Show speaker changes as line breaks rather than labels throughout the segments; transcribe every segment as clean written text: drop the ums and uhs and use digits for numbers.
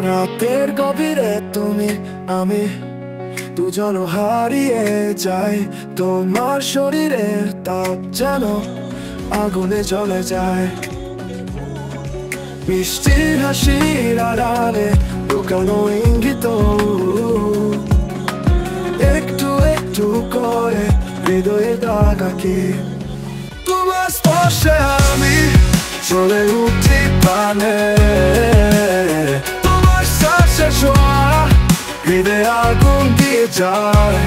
রাতের গভীরে তুমি আমি দুজন হারিয়ে যাই, তোমার শরীরের তাপ যেন আগুনে জ্বলে যায়। মিষ্টির হাসির আড়ালে লুকানো ইঙ্গিত একটু একটু করে হৃদয়ে দাগ আঁকি। তোমার স্পর্শে আমি চলে উঠি প্রাণে, তোমার শ্বাসে ছোঁয়া হৃদয়ে আগুন দিয়ে যায়।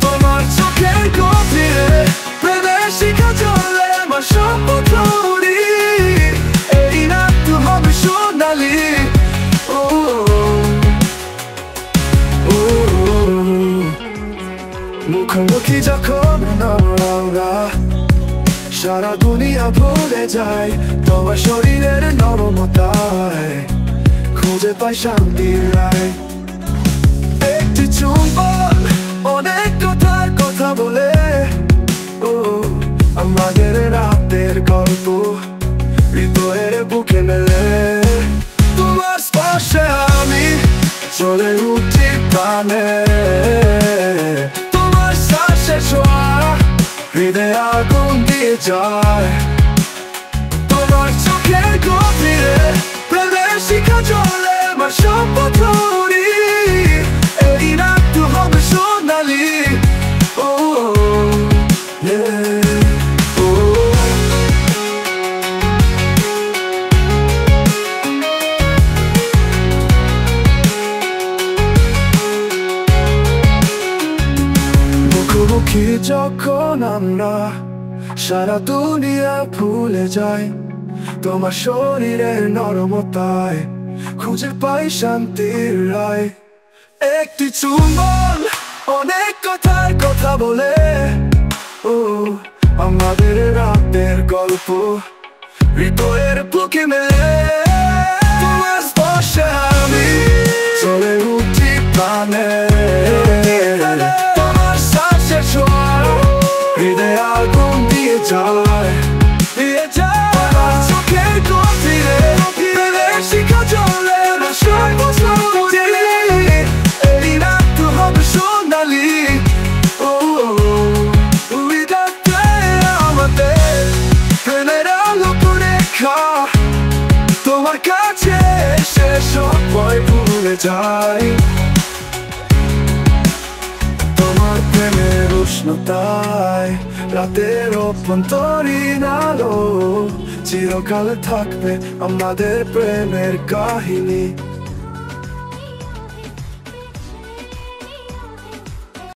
তোমার চোখের গভীরে প্রেমের শিখা জ্বলে আমার শপথ করি, এই রাত হবে সোনালি। মুখোমুখি যখন আমরা সারা দুনিয়া ভুলে যায়, তোমার শরীরের নরমতায় খুঁজে পাই শান্তির রায়। একটি চুম্বন অনেক কথার কথা বলে, আমাদের রাতের গল্প হৃদয়ের বুকে মেলে। তোমার স্পর্শে আমি চলে উঠি প্রাণে, তোমার শ্বাসে ছোঁয়া হৃদয়ে আগুন দিয়ে যায়। তোমার চোখের গভীরে প্রেমের শিখা জ্বলে আমার শপথ করি, এই রাত হবে সোনালি। মুখোমুখি যখন আমরা সারা দুনিয়া ভুলে যাই, তোমার শরীরের নরমতায় খুঁজে পাই শান্তির রায়। একটি চুম্বন অনেক কথার কথা বলে, আমাদের রাতের গল্প হৃদয়ের বুকে মেলে। তোমার স্পর্শে আমি চলে উঠি প্রাণে, তোমার শ্বাসে ছোঁয়া হৃদয়ে আগুন দিয়ে যায়। তোমার চোখের গভীরে প্রেমের শিখা জ্বলে আমার শপথ করি, এই রাত হবে সোনালি। ওই রাতে আমাদের প্রেমের আলো রেখা, তোমার কাছে এসে সব ভয় ভুলে যায়। তোমার প্রেমের উষ্ণতায় রাতের অভ্যন্তরীণ আলো চিরকাল থাকবে আমাদের প্রেমের কাহিনী।